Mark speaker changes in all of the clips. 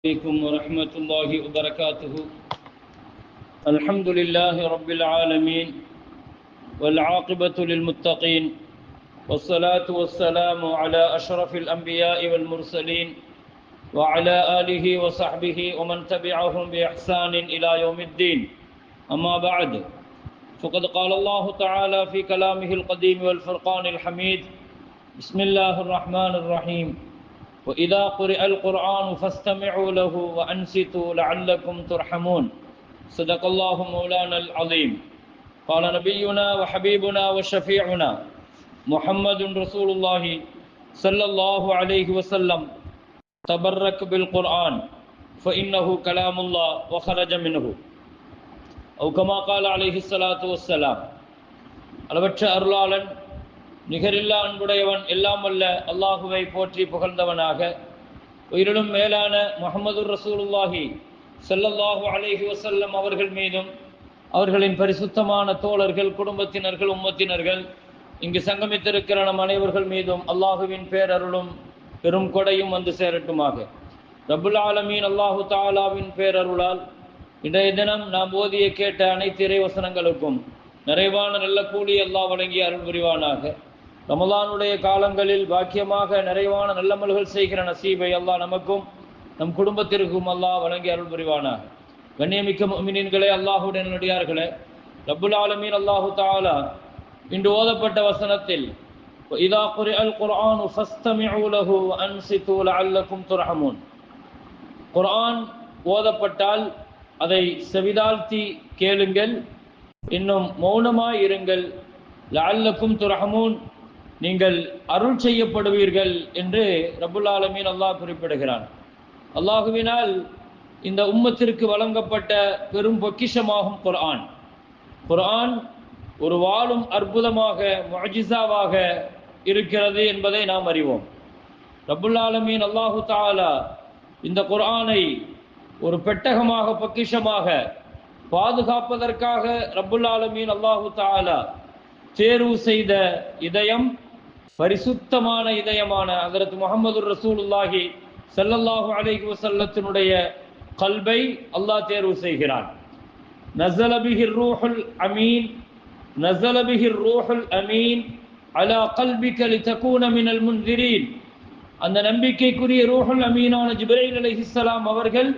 Speaker 1: عليكم ورحمة الله وبركاته. الحمد لله رب العالمين والعاقبة للمتقين والصلاة والسلام على أشرف الأنبياء والمرسلين وعلى آله وصحبه ومن تبعهم بإحسان إلى يوم الدين. أما بعد، فقد قال الله تعالى في كلامه القديم والفرقان الحميد: بسم الله الرحمن الرحيم. وإذا قرئ القرآن فاستمعوا له وأنصتوا لعلكم ترحمون. صدق الله مولانا العظيم. قال نبينا وحبيبنا وشفيعنا محمد رسول الله صلى الله عليه وسلم: تبرك بالقرآن فإنه كلام الله وخرج منه. أو كما قال عليه الصلاة والسلام. அளவற்ற அருளாளன் நிகரில்லா அன்புடையவன் எல்லாம் வல்ல அல்லாஹுவை போற்றி புகழ்ந்தவனாக, உயிரிலும் மேலான முஹம்மது ரசூலுல்லாஹி ஸல்லல்லாஹு அலைஹி வஸல்லம் அவர்கள் மீதும் அவர்களின் பரிசுத்தமான தோழர்கள், குடும்பத்தினர்கள், உம்மத்தினர்கள், இங்கு சங்கமித்திருக்கிற நம் அனைவர்கள் மீதும் அல்லாஹுவின் பேரருளும் பெரும் கொடையும் வந்து சேரட்டுமாக. ரப்புல் ஆலமீன் அல்லாஹு தஆலாவின் பேரருளால் இன்றைய தினம் நாம் ஓதிய கேட்ட அனைத்து இறைவசனங்களுக்கும் நிறைவான நல்ல கூலி அல்லாஹ் வழங்கி அருள் புரிவானாக. ரமலானுடைய காலங்களில் பாக்கியமாக நிறைவான நல்லமல்கள் செய்கிற நசீபை அல்லாஹ் நமக்கும் நம் குடும்பத்திற்கும் அல்லாஹ் வழங்கி அருள் புரிவானாக. கண்ணியமிக்க முஃமினீன்களே, அல்லாஹ்வுடைய நல்லடியார்களே, ரப்புல் ஆலமீன் அல்லாஹு தஆலா இன்று ஓதப்பட்ட வசனத்தில் இதா குரிஅல் குர்ஆனு ஃபஸ்தமிஉ லஹு வஅன்சிது லஅல்லகும் துர்ஹமூன், குர்ஆன் ஓதப்பட்டால் அதை செவிதாழ்த்தி கேளுங்கள், இன்னும் மௌனமாய் இருங்கள், லஅல்லகும் துர்ஹமூன், நீங்கள் அருள் செய்யப்படுவீர்கள் என்று ரப்புல் ஆலமீன் அல்லாஹ் குறிப்பிடுகிறான். அல்லாஹுவினால் இந்த உம்மத்திற்கு வழங்கப்பட்ட பெரும் பொக்கிஷமாகும் குர்ஆன். குர்ஆன் ஒரு வாழும் அற்புதமாக, முஅஜிஸாவாக இருக்கிறது என்பதை நாம் அறிவோம். ரப்புல் ஆலமீன் அல்லாஹு தஆலா இந்த குர்ஆனை ஒரு பெட்டகமாக, பொக்கிஷமாக பாதுகாப்பதற்காக ரப்புல் ஆலமீன் அல்லாஹு தஆலா தேர்வு செய்த இதயம் பரிசுத்தமான இதயமான ஹஜ்ரத் முஹம்மது ரசூலுல்லாஹி ஸல்லல்லாஹு அலைஹி வஸல்லத்தினுடைய கல்பை அல்லாஹ் தேர்வு செய்கிறான். நஸல பிஹிர் ரூஹுல் அமீன், நஸல பிஹிர் ரூஹுல் அமீன் அலா கல்பிக லிதகூன மினல் முன்திரீன். அந்த நம்பிக்கைக்குரிய ரூஹுல் அமீனான ஜிப்ரீல் அலைஹிஸ்ஸலாம் அவர்கள்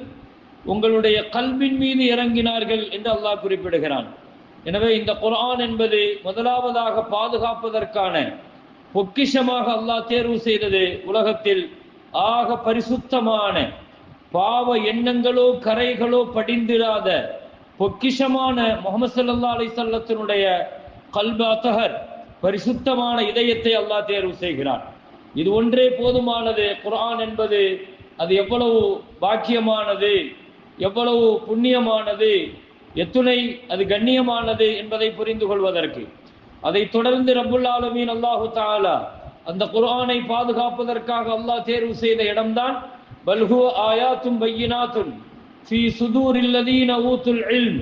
Speaker 1: உங்களுடைய கல்பின் மீது இறங்கினார்கள் என்று அல்லாஹ் குறிப்பிடுகிறான். எனவே இந்த குர்ஆன் என்பது முதலாவதாக பாதுகாப்பதற்கான பொக்கிஷமாக அல்லாஹ் தேர்வு செய்தது. உலகத்தில் ஆக பரிசுத்தமான, பாவ எண்ணங்களோ கரைகளோ படிந்திராத பொக்கிஷமான முஹம்மது ஸல்லல்லாஹு அலைஹி வஸல்லத்தினுடைய கல்ப அத்ஹர், பரிசுத்தமான இதயத்தை அல்லாஹ் தேர்வு செய்கிறான். இது ஒன்றே போதுமானது. குர்ஆன் என்பது அது எவ்வளவு பாக்கியமானது, எவ்வளவு புண்ணியமானது, எத்துணை அது கண்ணியமானது என்பதை புரிந்து கொள்வதற்கு. அதை தொடர்ந்து ரப்புல் ஆலமீன் அல்லாஹு தஆலா அந்த குர்ஆனை பாதுகாப்பதற்காக அல்லாஹ் தேர்வு செய்த இடம்தான் பல் ஹுவ ஆயாத்தும் பையினாத்துன் ஃபீ சுதூரில் லதீன ஊத்துல் இல்ம்.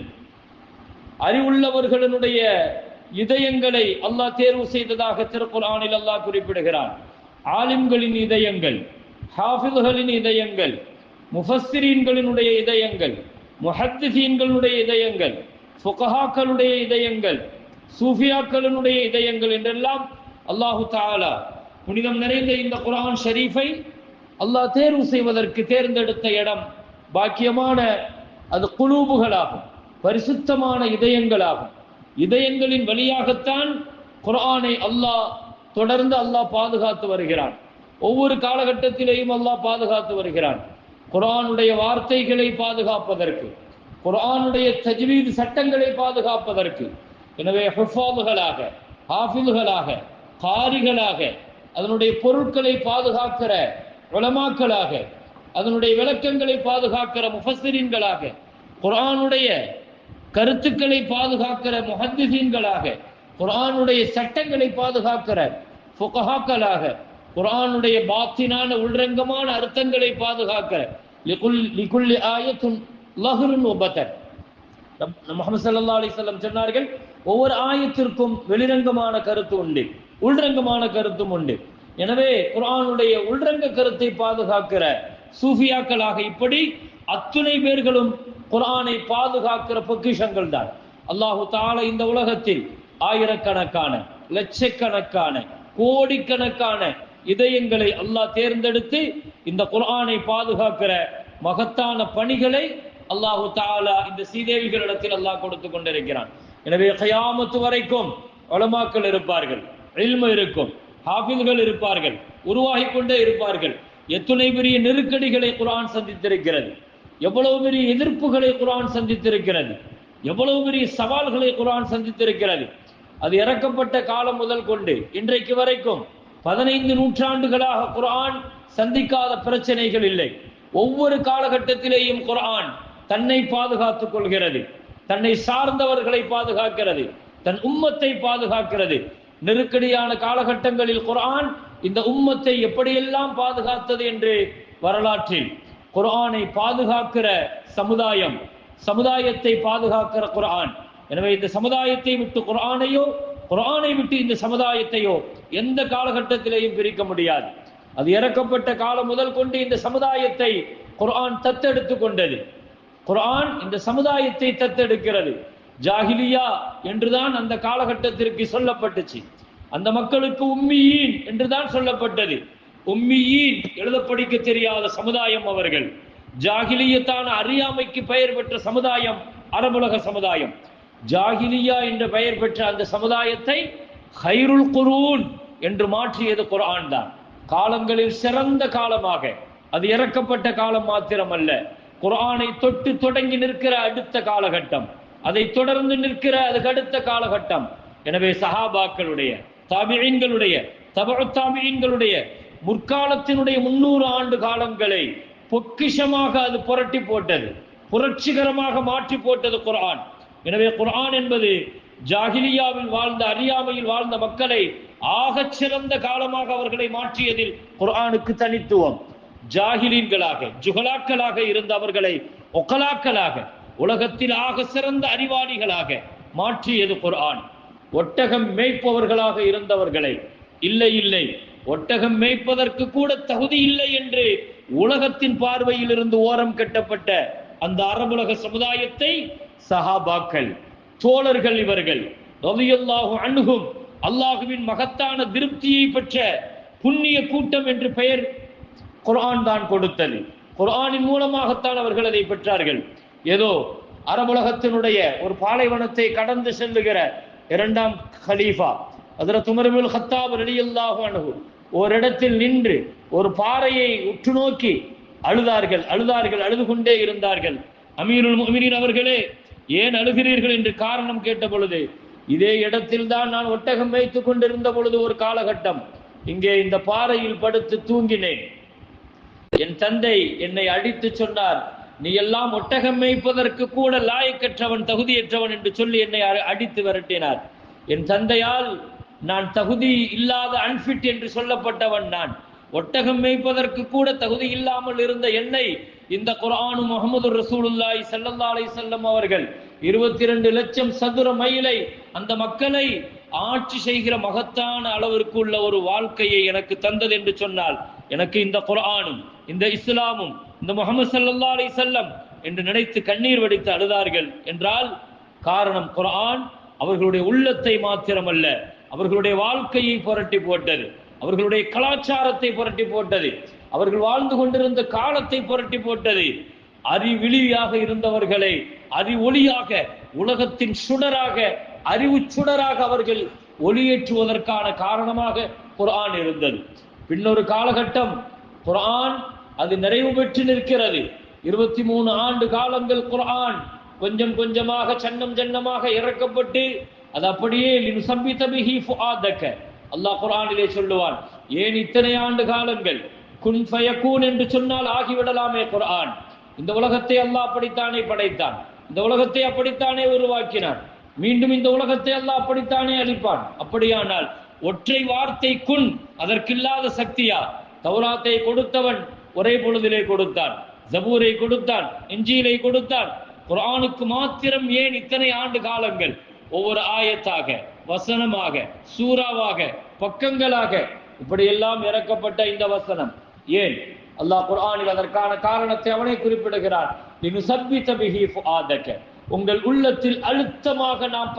Speaker 1: அறிவுள்ளவர்களுடைய இதயங்களை அல்லாஹ் தேர்வு செய்ததாக திருக்குர்ஆனில் அல்லாஹ் குறிப்பிடுகிறான். ஆலிம்களின் இதயங்கள், ஹாஃபில்களின் இதயங்கள், முஃபஸ்ஸிரீன்களினுடைய இதயங்கள், முஹத்திஸீன்களுடைய இதயங்கள், ஃபுகஹாக்களுடைய இதயங்கள், சூஃபியாக்களினுடைய இதயங்கள் என்றெல்லாம் அல்லாஹு தஆலா புனிதம் நிறைந்த இந்த குர்ஆன் ஷரீஃபை அல்லாஹ் தேர்வு செய்வதற்கு தேர்ந்தெடுத்த இடம் பாக்கியமான அது குலூபுகளாகும், பரிசுத்தமான இதயங்களாகும். இதயங்களின் வழியாகத்தான் குர்ஆனை அல்லாஹ் தொடர்ந்து அல்லாஹ் பாதுகாத்து வருகிறான். ஒவ்வொரு காலகட்டத்திலேயும் அல்லாஹ் பாதுகாத்து வருகிறான். குர்ஆனுடைய வார்த்தைகளை பாதுகாப்பதற்கு, குர்ஆனுடைய தஜ்வீத் சட்டங்களை பாதுகாப்பதற்கு. எனவே ஹுஃபாதுகளாக, ஹாஃபில்களாக, காரிகளாக, அதனுடைய பொருட்களை பாதுகாக்கிற உலமாக்களாக, அதனுடைய விளக்கங்களை பாதுகாக்கிற முஃபஸ்ஸிரீன்களாக, குர்ஆனுடைய கருத்துக்களை பாதுகாக்கிற முஹத்திஸீன்களாக, குர்ஆனுடைய சட்டங்களை பாதுகாக்கிற ஃபுகஹாக்களாக, குர்ஆனுடைய பாத்தினான உள்ரங்கமான அர்த்தங்களை பாதுகாக்கிற லிகுல்லி ஆயத்துன் லஹ்ருன் வபதன். முஹம்மது ஸல்லல்லாஹு அலைஹி வஸல்லம் சொன்னார்கள், ஒவ்வொரு ஆயத்திற்கும் வெளிரங்கமான கருத்து உண்டு, உள்ரங்கமான கருத்தும் உண்டு. எனவே குர்ஆனுடைய உள்ரங்க கருத்தை பாதுகாக்கிற சூஃபியாக்களாக, இப்படி அத்துணை பேர்களும் குர்ஆனை பாதுகாக்கிற பொக்கிஷங்கள் தான். அல்லாஹு தஆலா இந்த உலகத்தில் ஆயிரக்கணக்கான, லட்சக்கணக்கான, கோடிக்கணக்கான இதயங்களை அல்லாஹ் தேர்ந்தெடுத்து இந்த குர்ஆனை பாதுகாக்கிற மகத்தான பணிகளை அல்லாஹு தஆலா இந்த சீதேவிகளிடத்தில் அல்லாஹ் கொடுத்து கொண்டிருக்கிறான். எனவே கியாமத்து வரைக்கும் உலமாக்கள் இருப்பார்கள், இல்மு இருக்கும், ஹாஃபில்கள் இருப்பார்கள், உருவாகிக் கொண்டே இருப்பார்கள். எத்துணை பெரிய நெருக்கடிகளை குர்ஆன் சந்தித்திருக்கிறது, எவ்வளவு பெரிய எதிர்ப்புகளை குர்ஆன் சந்தித்திருக்கிறது, எவ்வளவு பெரிய சவால்களை குர்ஆன் சந்தித்திருக்கிறது. அது இறக்கப்பட்ட காலம் முதல் கொண்டு இன்றைக்கு வரைக்கும் 15 நூற்றாண்டுகளாக குர்ஆன் சந்திக்காத பிரச்சனைகள் இல்லை. ஒவ்வொரு காலகட்டத்திலேயும் குர்ஆன் தன்னை பாதுகாத்துக் கொள்கிறது, தன்னை சார்ந்தவர்களை பாதுகாக்கிறது, தன் உம்மத்தை பாதுகாக்கிறது. நெருக்கடியான காலகட்டங்களில் குர்ஆன் இந்த உம்மத்தை எப்படியெல்லாம் பாதுகாத்தது என்று வரலாற்றில் குர்ஆனை பாதுகாக்கிற சமுதாயம், சமுதாயத்தை பாதுகாக்கிற குர்ஆன். எனவே இந்த சமுதாயத்தை விட்டு குர்ஆனையோ, குர்ஆனை விட்டு இந்த சமுதாயத்தையோ எந்த காலகட்டத்திலேயும் பிரிக்க முடியாது. அது இறக்கப்பட்ட காலம் முதல் கொண்டு இந்த சமுதாயத்தை குர்ஆன் தத்தெடுத்து கொண்டது. குர்ஆன் இந்த சமுதாயத்தை தத்தெடுக்கிறது. ஜாஹிலியா என்றுதான் அந்த காலகட்டத்திற்கு சொல்லப்பட்டுச்சு. அந்த மக்களுக்கு உம்மியீன் என்றுதான் சொல்லப்பட்டது. உம்மியீன், எழுத படிக்க தெரியாத சமுதாயம் அவர்கள். ஜாஹிலியத்தான அறியாமைக்கு பெயர் பெற்ற சமுதாயம் அரபுலக சமுதாயம். ஜாஹிலியா என்ற பெயர் பெற்ற அந்த சமுதாயத்தை ஹைருல் குரூன் என்று மாற்றியது குர்ஆன் தான். காலங்களில் சிறந்த காலமாக, அது இறக்கப்பட்ட காலம் மாத்திரமல்ல, குர்ஆனை தொட்டு தொடங்கி நிற்கிற அடுத்த காலகட்டம், அதை தொடர்ந்து நிற்கிற அதுக்கு அடுத்த காலகட்டம். எனவே சஹாபாக்களுடைய, தாபிஈன்களுடைய, தபஉ தாபிஈன்களுடைய முற்காலத்தினுடைய 300 ஆண்டு காலங்களை பொக்கிஷமாக அது புரட்டி போட்டது, புரட்சிகரமாக மாற்றி போட்டது குர்ஆன். எனவே குர்ஆன் என்பது ஜாஹிலியாவில் வாழ்ந்த, அறியாமையில் வாழ்ந்த மக்களை ஆகச் சிறந்த காலமாக அவர்களை மாற்றியதில் குர்ஆனுக்கு தனித்துவம். ஜாஹிலீன்களாக, ஜுகலாக்களாக இருந்த அவர்களை ஒக்கலாக்களாக, உலகத்தில் ஆக சிறந்த அறிவாளிகளாக மாற்றியது குர்ஆன். ஒட்டகம் மேய்ப்பவர்களாக இருந்தவர்களை, இல்லை இல்லை ஒட்டகம் மேய்ப்பதற்கு கூட தகுதி இல்லை என்று உலகத்தின் பார்வையில் இருந்து ஓரம் கட்டப்பட்ட அந்த அரபுலக சமுதாயத்தை சஹாபாக்கள், தோழர்கள், இவர்கள் ரலியல்லாஹு அன்ஹும், அல்லாஹுவின் மகத்தான திருப்தியை பெற்ற புண்ணிய கூட்டம் என்று பெயர் குர்ஆன் தான் கொடுத்தது. குர்ஆனின் மூலமாகத்தான் அவர்கள் அதை பெற்றார்கள். ஏதோ அரபுலகத்தினுடைய ஒரு பாலைவனத்தை கடந்து செல்லுகிற 2ஆம் கலீஃபா ஹஜ்ரத் உமர் இப்னுல் கத்தாப் ரலியல்லாஹு அன்ஹு ஓரிடத்தில் நின்று ஒரு பாறையை உற்று நோக்கி அழுதார்கள், அழுதார்கள், அழுது கொண்டே இருந்தார்கள். அமீருல் முஃமினீன் அவர்களே, ஏன் அழுகிறீர்கள் என்று காரணம் கேட்ட பொழுது, இதே இடத்தில் தான் நான் ஒட்டகம் வைத்துக் கொண்டிருந்த பொழுது ஒரு காலகட்டம் இங்கே இந்த பாறையில் படுத்து தூங்கினேன். என் தந்தை என்னை அடித்து சொன்னார், நீ எல்லாம் ஒட்டகம் மேய்ப்பதற்கு கூட லாயக்கற்றவன், தகுதியற்றவன் என்று சொல்லி என்னை அடித்து விரட்டினார். என் தந்தையால் நான் தகுதி இல்லாத, அன்ஃபிட் என்று சொல்லப்பட்டவன் நான். ஒட்டகம் மேய்ப்பதற்கு கூட தகுதி இல்லாமல் இருந்த என்னை இந்த குர்ஆனும் முஹம்மது ரசூலுல்லாஹி ஸல்லல்லாஹு அலைஹி வஸல்லம் அவர்கள் 22 லட்சம் சதுர மைலை அந்த மக்களை ஆட்சி செய்கிற மகத்தான அளவிற்கு உள்ள ஒரு வாழ்க்கையை எனக்கு தந்தது என்று சொன்னால், எனக்கு இந்த குர்ஆனும் இந்த இஸ்லாமும் இந்த முஹம்மது ஸல்லல்லாஹு அலைஹி வஸல்லம் என்று நினைத்து கண்ணீர் வடித்து அழுதார்கள் என்றால் காரணம் குர்ஆன் அவர்களுடைய உள்ளத்தை மாத்திரமல்ல, அவர்களுடைய வாழ்க்கையை புரட்டி போட்டது, அவர்களுடைய கலாச்சாரத்தை புரட்டி போட்டது, அவர்கள் வாழ்ந்து கொண்டிருந்த காலத்தை புரட்டி போட்டது. அறிவிழியாக இருந்தவர்களை அறிவொளியாக, உலகத்தின் சுடராக, அறிவு சுடராக அவர்கள் ஒளியேற்றுவதற்கான காரணமாக குர்ஆன் இருந்தது. பின்னொரு காலகட்டம் குர்ஆன் அது நிறைவு பெற்று நிற்கிறது. 23 ஆண்டு காலங்கள் குர்ஆன் கொஞ்சம் கொஞ்சமாக, சன்னம் ஜன்னமாக இறக்கப்பட்டு அது அப்படியே லினுசப்பித பிஹி ஃபுஆதக, அல்லாஹ் குர்ஆனிலே சொல்லுவான், ஏன் இத்தனை ஆண்டு காலங்கள்? குன் ஃபயகூன் என்று சொன்னால் ஆகிவிடலாமே குர்ஆன். இந்த உலகத்தை அல்லாஹ் அப்படித்தானே படைத்தான், இந்த உலகத்தை அப்படித்தானே உருவாக்கினான், மீண்டும் இந்த உலகத்தை அல்லாஹ் அப்படித்தானே அளிப்பான். அப்படியானால் ஒற்றை வார்த்தை குன், அதற்கில்லாத சக்தியா? தௌராத்தை கொடுத்தவன் ஒரே பொழுதிலே கொடுத்தான், ஜபூரை கொடுத்தான், இன்ஜீலை கொடுத்தான். குர்ஆனுக்கு மாத்திரம் ஏன் இத்தனை ஆண்டு காலங்கள்? ஒவ்வொரு ஆயத்தாக, வசனமாக, சூறாவாக, பக்கங்களாக இப்படியெல்லாம் இறக்கப்பட்ட இந்த வசனம் ஏன்? அல்லாஹ் குர்ஆனில் அதற்கான காரணத்தை அவனே குறிப்பிடுகிறான். லினுஸப்பித பிஹி ஃபுஆதக, உங்கள் உள்ளத்தில் அழுத்தமாக நாம்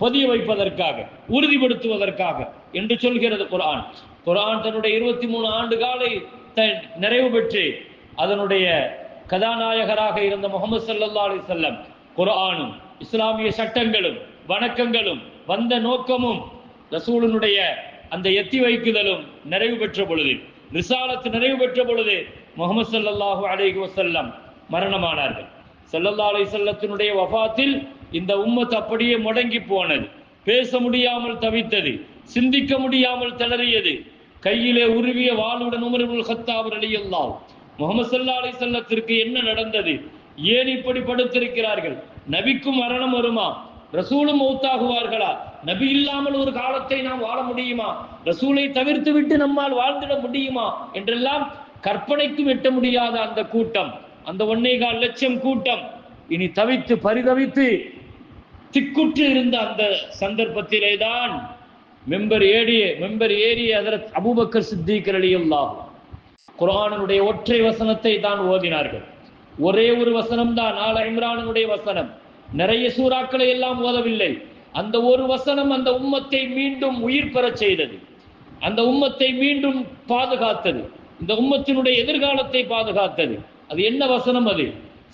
Speaker 1: பதிய வைப்பதற்காக, உறுதிப்படுத்துவதற்காக என்று சொல்கிறது குர்ஆன். குர்ஆன் தன்னுடைய 23 ஆண்டு காலத்தை நிறைவு பெற்று அதனுடைய கதாநாயகராக இருந்த முஹம்மது ஸல்லல்லாஹு அலைஹி வஸல்லம் குர்ஆனும் இஸ்லாமிய சட்டங்களும் வணக்கங்களும் வந்த நோக்கமும் ரசூலுடைய அந்த எத்தி வைக்குதலும் நிறைவு பெற்ற பொழுது, ரிசாலத்து நிறைவு பெற்ற பொழுது முஹம்மது ஸல்லல்லாஹு அலைஹி வஸல்லம் மரணமானார்கள். ஸல்லல்லாஹு அலைஹி வஸல்லத்தினுடைய வஃபாத்தில் இந்த உம்மத் அப்படியே முடங்கி போனது, பேச முடியாமல் தவித்தது, சிந்திக்க முடியாமல் திணறியது. கையிலே உருவிய வாளுடன் உமர் இப்னுல் கத்தாப் ரலியல்லாஹு முஹம்மது ஸல்லல்லாஹு அலைஹி வஸல்லத்திற்கு என்ன நடந்தது, ஏன் இப்படி படுத்திருக்கிறார்கள், நபிக்கும் மரணம் வருமா, ரசூலும் மௌத்தாகுவார்களா, நபி இல்லாமல் ஒரு காலத்தை நாம் வாழ முடியுமா, ரசூலை தவிர்த்து விட்டு நம்மால் வாழ்ந்திட முடியுமா என்றெல்லாம் கற்பனைக்கும் எட்ட முடியாத அந்த கூட்டம், அந்த 1.25 லட்சம் கூட்டம் இனி தவித்து பரிதவித்து திக்குற்று இருந்த அந்த சந்தர்ப்பத்திலே தான் மெம்பர் ஏறிய ஹஜ்ரத் அபூபக்கர் சித்திக் ரலியல்லாஹு குர்ஆனுடைய ஒற்றை வசனத்தை தான் ஓதினார்கள். ஒரே ஒரு வசனம் தான், ஆல இம்ரானுடைய வசனம். நிறைய சூறாக்களை எல்லாம் ஓதவில்லை. அந்த ஒரு வசனம் அந்த உம்மத்தை மீண்டும் உயிர் பெறச் செய்தது, அந்த உம்மத்தை மீண்டும் பாதுகாத்தது, இந்த உம்மத்தினுடைய எதிர்காலத்தை பாதுகாத்தது. அது என்ன வசனம்? அது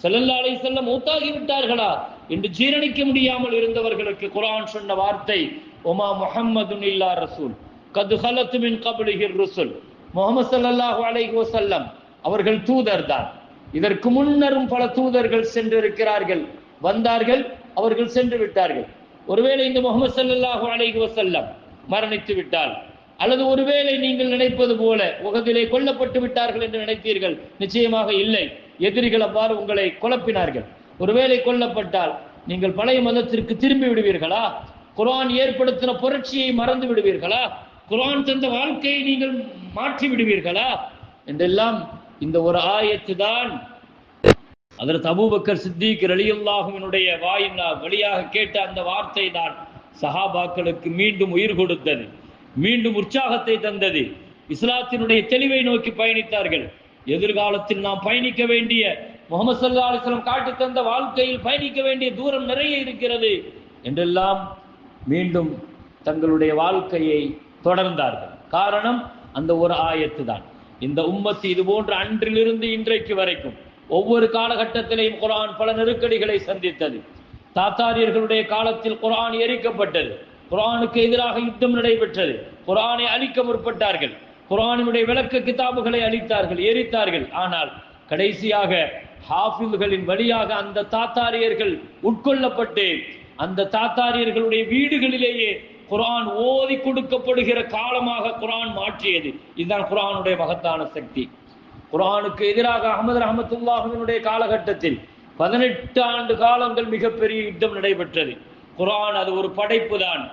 Speaker 1: ஸல்லல்லாஹு அலைஹி வஸல்லம் மௌத்தாகி விட்டார்களா என்று ஜீரணிக்க முடியாமல் இருந்தவர்களுக்கு குர்ஆன் சொன்ன வார்த்தை, ஒமா முஹம்மதுன் இல்லா ரசூல் கத் ஹலத் மின் கப்லிஹிர் ருசுல். முஹம்மது ஸல்லல்லாஹு அலைஹி வஸல்லம் அவர்கள் தூதர் தான். இதற்கு முன்னரும் பல தூதர்கள் சென்றிருக்கிறார்கள், வந்தார்கள், அவர்கள் சென்று விட்டார்கள். ஒருவேளை இந்த முஹம்மது ஸல்லல்லாஹு அலைஹி வஸல்லம் மரணித்து விட்டால், அல்லது ஒருவேளை நீங்கள் நினைப்பது போல உஹதிலே கொல்லப்பட்டு விட்டார்கள் என்று நினைத்தீர்கள், நிச்சயமாக இல்லை. எதிரிகள் அவ்வாறு உங்களை குழப்பினார்கள். ஒருவேளை கொல்லப்பட்டால் நீங்கள் பழைய மதத்திற்கு திரும்பி விடுவீர்களா? குர்ஆன் ஏற்படுத்தின புரட்சியை மறந்து விடுவீர்களா? குர்ஆன் தந்த வாழ்க்கையை நீங்கள் மாற்றி விடுவீர்களா என்றெல்லாம் இந்த ஒரு ஆயத்து தான் ஹஜ்ரத் அபூபக்கர் சித்திக் ரலியல்லாஹுவினுடைய வாயின் வழியாக கேட்ட அந்த வார்த்தை தான் சஹாபாக்களுக்கு மீண்டும் உயிர் கொடுத்தது, மீண்டும் உற்சாகத்தை தந்தது. இஸ்லாத்தினுடைய தெளிவை நோக்கி பயணித்தார்கள். எதிர்காலத்தில் நாம் பயணிக்க வேண்டிய, முஹம்மது ஸல்லல்லாஹு அலைஹி வஸல்லம் காட்டி தந்த வாழ்க்கையில் பயணிக்க வேண்டிய தூரம் நிறைய இருக்கிறது என்றெல்லாம் மீண்டும் தங்களுடைய வாழ்க்கையை தொடர்ந்தார்கள். காரணம் அந்த ஒரு ஆயத்து தான். இந்த உம்மத்து இது போன்ற அன்றிலிருந்து இன்றைக்கு வரைக்கும் ஒவ்வொரு காலகட்டத்திலேயும் குர்ஆன் பல நெருக்கடிகளை சந்தித்தது. தாத்தாரியர்களுடைய காலத்தில் குர்ஆன் எரிக்கப்பட்டது, குர்ஆனுக்கு எதிராக யுத்தம் நடைபெற்றது, குர்ஆனை அழிக்க முற்பட்டார்கள், குர்ஆனினுடைய விளக்க கிதாபுகளை அழித்தார்கள், எரித்தார்கள். ஆனால் கடைசியாக ஹாஃபில்களின் வழியாக அந்த தாத்தாரியர்கள் உட்கொள்ளப்பட்டு அந்த தாத்தாரியர்களுடைய வீடுகளிலேயே குர்ஆன் ஓதி கொடுக்கப்படுகிற காலமாக குர்ஆன் மாற்றியது. இதுதான் குர்ஆனுடைய மகத்தான சக்தி. குர்ஆனுக்கு எதிராக அஹ்மது ரஹ்மத்துல்லாஹினுடைய காலகட்டத்தில் 18 ஆண்டு காலங்கள் மிகப்பெரிய யுத்தம் நடைபெற்றது. குர்ஆன் அது ஒரு படைப்பு தான்,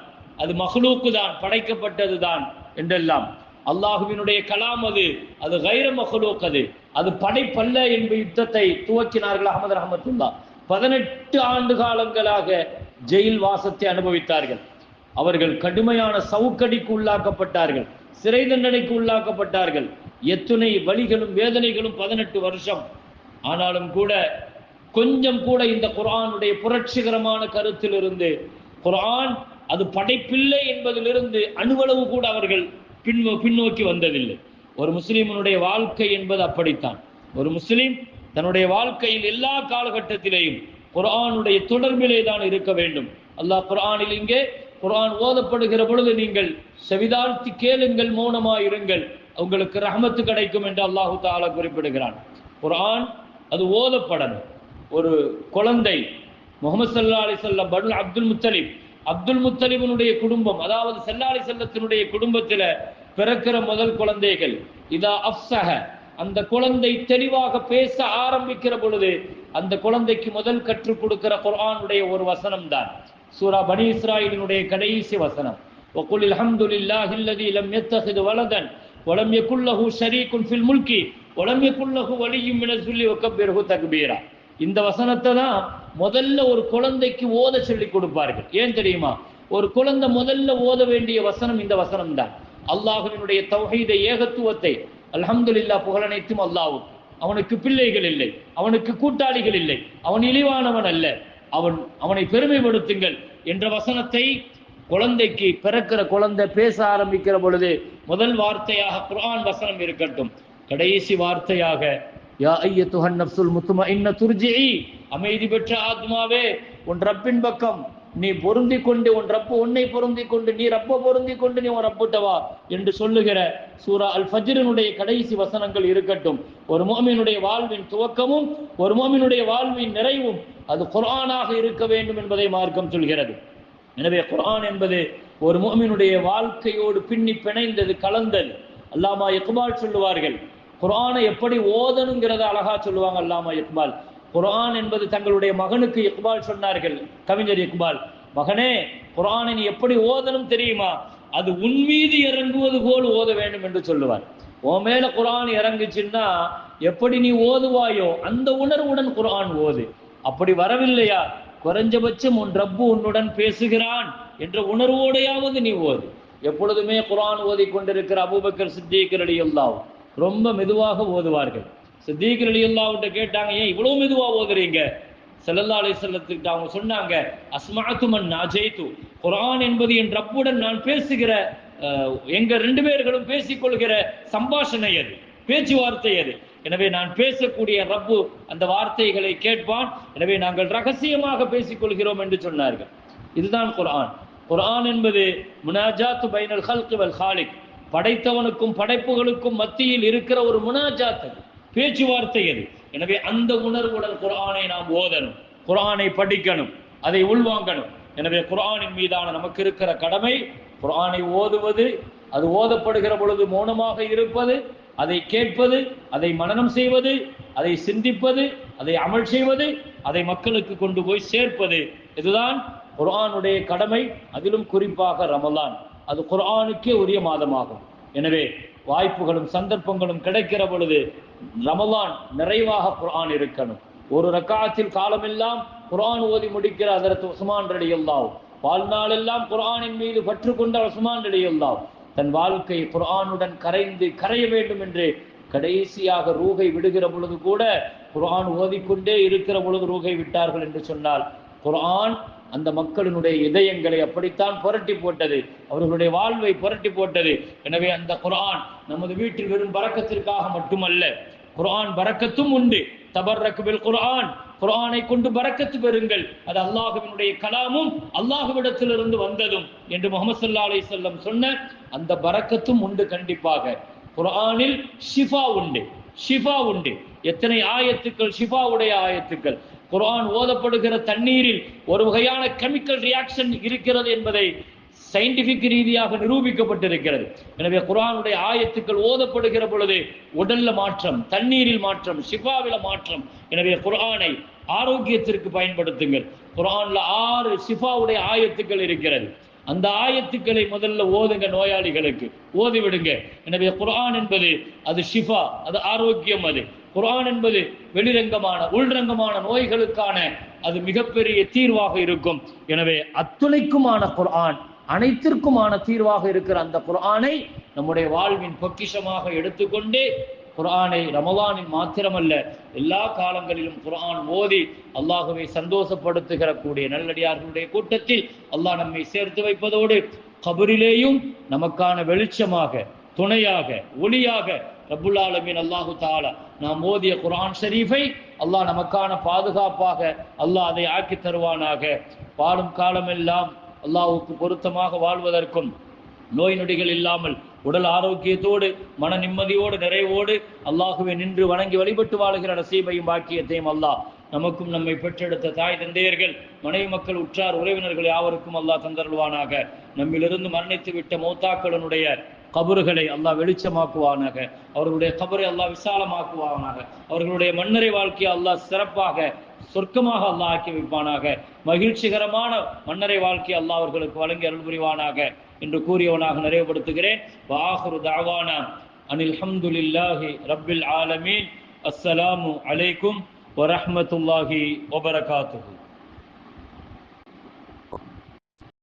Speaker 1: அது மஹ்லூக்கு தான், படைக்கப்பட்டது தான் என்றெல்லாம். அல்லாஹுவினுடைய கலாம் அது கைர மஹ்லூக், அது படைப்பல்ல என்ற யுத்தத்தை துவக்கினார்கள் அஹ்மது ரஹ்மத்துல்லாஹ். 18 ஆண்டு காலங்களாக ஜெயில் வாசத்தை அனுபவித்தார்கள். அவர்கள் கடுமையான சவுக்கடிக்கு உள்ளாக்கப்பட்டார்கள், சிறை தண்டனைக்கு உள்ளாக்கப்பட்டார்கள். எத்துணை வலிகளும் வேதனைகளும் 18 வருஷம். ஆனாலும் கூட கொஞ்சம் கூட இந்த குர்ஆனுடைய புரட்சிகரமான கருத்திலிருந்து, குர்ஆன் அது படைப்பில்லை என்பதிலிருந்து அணுவளவு கூட அவர்கள் பின்னோக்கி வந்ததில்லை. ஒரு முஸ்லிமனுடைய வாழ்க்கை என்பது அப்படித்தான். ஒரு முஸ்லிம் தன்னுடைய வாழ்க்கையில் எல்லா காலகட்டத்திலேயும் குர்ஆனுடைய தொடர்பிலே தான் இருக்க வேண்டும். அல்லாஹ் குர்ஆனில் இங்கே குர்ஆன் ஓதப்படுகிற பொழுது நீங்கள் செவிதாழ்த்தி கேளுங்கள், மௌனமாயிருங்கள், உங்களுக்கு ரஹ்மத்து கிடைக்கும் என்று அல்லாஹு தஆலா குறிப்பிடுகிறான். குர்ஆன் அது ஓதப்படணும். ஒரு குழந்தை முஹம்மது ஸல்லல்லாஹு அலைஹி வஸல்லம் பனு அப்துல் முத்தலிபினுடைய குடும்பம், அதாவது ஸல்லல்லாஹு அலைஹி வஸல்லத்தினுடைய குடும்பத்தில் பிறக்கிற முதல் குழந்தைகள் இதா அஃஸஹ, அந்த குழந்தை தெளிவாக பேச ஆரம்பிக்கிற பொழுது அந்த குழந்தைக்கு முதல் கற்றுக் கொடுக்கிற குர்ஆனுடைய ஒரு வசனம் தான் சூரா பனி இஸ்ராயீலினுடைய கடைசி வசனம். வகுல் அல்ஹம்துலில்லாஹில்லதி லம் யத்தஹிது வலதன் வலம் யகுல் லஹு ஷரீகுன் ஃபில் முல்கி வலம் யகுல் லஹு வலிய்யும் மினஸ் ஸுல்லி வகப்பிர்ஹு தக்பீரா. இந்த வசனத்தை தான் முதல்ல ஒரு குழந்தைக்கு ஓத சொல்லி கொடுப்பார்கள். ஏன் தெரியுமா? ஒரு குழந்தை முதல்ல ஓத வேண்டிய வசனம் இந்த வசனம் தான். அல்லாஹ்வினுடைய தௌஹீதை, ஏகத்துவத்தை, அல்ஹம்துலில்லாஹ், புகழனைத்தும் அல்லாஹ்வுக்கு. அவனுக்கு பிள்ளைகள் இல்லை, அவனுக்கு கூட்டாளிகள் இல்லை, அவன் இழிவானவன் அல்ல, அவனை பெருமைப்படுத்துங்கள் என்ற வசனத்தை குழந்தைக்கு, பிறக்கிற குழந்தை பேச ஆரம்பிக்கிற பொழுது முதல் வார்த்தையாக குர்ஆன் வசனம் இருக்கட்டும். கடைசி வார்த்தையாக யா அய்யத்துஹன் நஃப்ஸுல் முத்மஇன்ன துர்ஜிஇ, அமைதி பெற்ற ஆத்மாவே உன் ரப்பின் பக்கம் நீ பொருந்தி கொண்டு, உன் ரப்பு உன்னை பொருந்தி கொண்டு, நீ ரப்ப பொருந்தி கொண்டு நீ உன் ரப்பிட்ட வா என்று சொல்லுகிற சூரா அல் ஃபஜ்ரினுடைய கடைசி வசனங்கள் இருக்கட்டும். ஒரு முஃமினுடைய வாழ்வின் துவக்கமும் ஒரு முஃமினுடைய வாழ்வின் நிறைவும் அது குர்ஆனாக இருக்க வேண்டும் என்பதை மார்க்கம் சொல்கிறது. எனவே குர்ஆன் என்பது ஒரு முஃமினுடைய வாழ்க்கையோடு பின்னி பிணைந்தது, கலந்தது. அல்லாமா இக்பால் சொல்லுவார்கள், குர்ஆனை எப்படி ஓதணுங்கிறத அழகா சொல்லுவாங்க அல்லாமா இக்பால். குர்ஆன் என்பது தங்களுடைய மகனுக்கு இக்பால் சொன்னார்கள், கவிஞர் இக்பால், மகனே குர்ஆனை நீ எப்படி ஓதணும் தெரியுமா? அது உன் மீது இறங்குவது போல் ஓத வேண்டும் என்று சொல்லுவார். உன் மேல குர்ஆன் இறங்குச்சுன்னா எப்படி நீ ஓதுவாயோ அந்த உணர்வுடன் குர்ஆன் ஓது. அப்படி வரவில்லையா, குறைஞ்சபட்சம் உன் ரப்பு உன்னுடன் பேசுகிறான் என்ற உணர்வோடையாவது நீ ஓது. எப்பொழுதுமே குர்ஆன் ஓதி கொண்டிருக்கிற அபூபக்கர் சித்தீக் ரலியல்லாஹு ரொம்ப மெதுவாக ஓதுவார்கள். சித்தீக் ரலியல்லாஹு கிட்ட கேட்டாங்க, ஏன் இவ்வளவு மெதுவா ஓதுறீங்க? ஸல்லல்லாஹு அலைஹி வஸல்லத்துக்கு அவங்க சொன்னாங்க, அஸ்மஅது மன் நாஜைது, குர்ஆன் என்பது என் ரப்புடன் நான் பேசுகிற, எங்க ரெண்டு பேர்களும் பேசிக்கொள்கிற சம்பாஷணை அது, பேச்சுவார்த்தை அது. எனவே நான் பேசக்கூடிய ரப்பு அந்த வார்த்தைகளை கேட்பான். எனவே நாங்கள் ரகசியமாக பேசிக்கொள்கிறோம் என்று சொன்னார்கள். இதுதான் குர்ஆன். குர்ஆன் என்பது முனாஜாத்து பைனல் ஹல்கி வல் ஹாலிக், படைத்தவனுக்கும் படைப்புகளுக்கும் மத்தியில் இருக்கிற ஒரு முனாஜாத், அது பேச்சுவார்த்தை அது. எனவே அந்த உணர்வுடன் குர்ஆனை நாம் ஓதணும், குர்ஆனை படிக்கணும், அதை உள்வாங்கணும். எனவே குர்ஆனின் மீதான நமக்கு இருக்கிற கடமை குர்ஆனை ஓதுவது, அது ஓதப்படுகிற பொழுது மௌனமாக இருப்பது, அதை கேட்பது, அதை மனனம் செய்வது, அதை சிந்திப்பது, அதை அமல் செய்வது, அதை மக்களுக்கு கொண்டு போய் சேர்ப்பது. இதுதான் குர்ஆனுடைய கடமை. அதிலும் குறிப்பாக ரமலான், அது குர்ஆனுக்கே உரிய மாதமாகும். எனவே வாய்ப்புகளும் சந்தர்ப்பங்களும் கிடைக்கிற பொழுது ரமலான் நிறைவாக குர்ஆன் இருக்கணும். ஒரு ரக்காத்தில் காலமெல்லாம் குர்ஆன் ஓதி முடிக்கிற ஹஜ்ரத் உஸ்மான் ரலியல்லாஹு, வாழ்நாளெல்லாம் குர்ஆனின் மீது பற்று கொண்ட உஸ்மான் ரலியல்லாஹு தன் வாழ்க்கை குர்ஆனுடன் கரைய வேண்டும் என்று கடைசியாக ரூகை விடுகிற பொழுது கூட குர்ஆன் ஓதிக்கொண்டே இருக்கிற பொழுது ரூகை விட்டார்கள் என்று சொன்னால், குர்ஆன் அந்த மக்களினுடைய இதயங்களை அப்படித்தான் புரட்டி போட்டது, அவர்களுடைய வாழ்வை புரட்டி போட்டது. எனவே அந்த குர்ஆன் நமது வீட்டில் வெறும் பரக்கத்திற்காக மட்டுமல்ல, குர்ஆன் பரக்கத்தும் உண்டு. தபர்ரக் பில் குர்ஆன், குர்ஆனை கொண்டு பரக்கத்து பெறுங்கள், அது அல்லாஹ்வினுடைய கலாமும் அல்லாஹ்விடத்திலிருந்து வந்ததும் என்று முஹம்மது ஸல்லல்லாஹு அலைஹி வஸல்லம் சொன்ன அந்த பரக்கத்தும் உண்டு. கண்டிப்பாக குர்ஆனில் ஷிஃபா உண்டு, ஷிஃபா உண்டு. எத்தனை ஆயத்துக்கள் ஷிஃபாவுடைய ஆயத்துக்கள். குர்ஆன் ஓதப்படுகிற தண்ணீரில் ஒரு வகையான கெமிக்கல் ரியாக்ஷன் இருக்கிறது என்பதை சயின்டிபிக் ரீதியாக நிரூபிக்கப்பட்டிருக்கிறது. எனவே குர்ஆனுடைய ஆயத்துக்கள் ஓதப்படுகிற பொழுது உடல்ல மாற்றம், தண்ணீரில் மாற்றம், ஷிஃபாவில மாற்றம். எனவே குர்ஆனை ஆரோக்கியத்திற்கு பயன்படுத்துங்கள். குர்ஆன்ல 6 ஷிஃபாவுடைய ஆயத்துக்கள் இருக்கிறது. அந்த ஆயத்துக்களை முதல்ல ஓதுங்க, நோயாளிகளுக்கு ஓதிவிடுங்க. எனவே குர்ஆன் என்பது அது ஷிஃபா, அது ஆரோக்கியம். அது குர்ஆன் என்பது வெளிரங்கமான உள்ரங்கமான நோய்களுக்கான அது மிகப்பெரிய தீர்வாக இருக்கும். எனவே அத்துணைக்குமான குர்ஆன், அனைத்திற்குமான தீர்வாக இருக்கிற அந்த குர்ஆனை நம்முடைய வாழ்வின் பொக்கிஷமாக எடுத்துக்கொண்டு குர்ஆனை ரமலானில் மாத்திரமல்ல எல்லா காலங்களிலும் குர்ஆன் ஓதி அல்லாஹ்வை சந்தோஷப்படுத்துகிற கூடிய நல்லடியார்களுடைய கூட்டத்தில் அல்லாஹ் நம்மை சேர்த்து வைப்பதோடு கபரிலேயும் நமக்கான வெளிச்சமாக, துணையாக, ஒளியாக ரப்புல் ஆலமீன் அல்லாஹு தஆலா நாம் ஓதிய குர்ஆன் ஷரீஃபை அல்லாஹ் நமக்கான பாதுகாப்பாக அல்லாஹ் அதை ஆக்கி தருவானாக. வாழும் காலமெல்லாம் அல்லாஹ்வுக்கு பொருத்தமாக வாழ்வதற்கும், நோய் நொடிகள் இல்லாமல் உடல் ஆரோக்கியத்தோடு மன நிம்மதியோடு நிறைவோடு அல்லாஹ்வை நின்று வணங்கி வழிபட்டு வாழுகிற நசீபையும் பாக்கியத்தையும் அல்லாஹ் நமக்கும் நம்மை பெற்றெடுத்த தாய் தந்தையர்கள், மனைவி மக்கள், உற்றார் உறவினர்கள் யாவருக்கும் அல்லாஹ் தந்தருள்வானாக. நம்மிலிருந்து மரணித்து விட்ட மௌத்தாக்களினுடைய கபறுகளை அல்லாஹ் வெளிச்சமாக்குவானாக, அவர்களுடைய கபரை அல்லாஹ் விசாலமாக்குவானாக, அவர்களுடைய மன்னரை வாழ்க்கையை அல்லாஹ் சிறப்பாக சொர்க்கமாக அல்லாஹ் ஆக்கி வைப்பானாக, மகிழ்ச்சிகரமான மன்னரை வாழ்க்கையை அல்லாஹ் அவர்களுக்கு வழங்கி அருள் புரிவானாக என்று கூறியவனாக நிறைவுபடுத்துகிறேன். வஆகிரு தஅவானா அனில் ஹம்துலில்லாஹி ரப்பில் ஆலமீன். அஸ்ஸலாமு அலைக்கும் வரஹ்மத்துல்லாஹி வபரகாத்துஹு.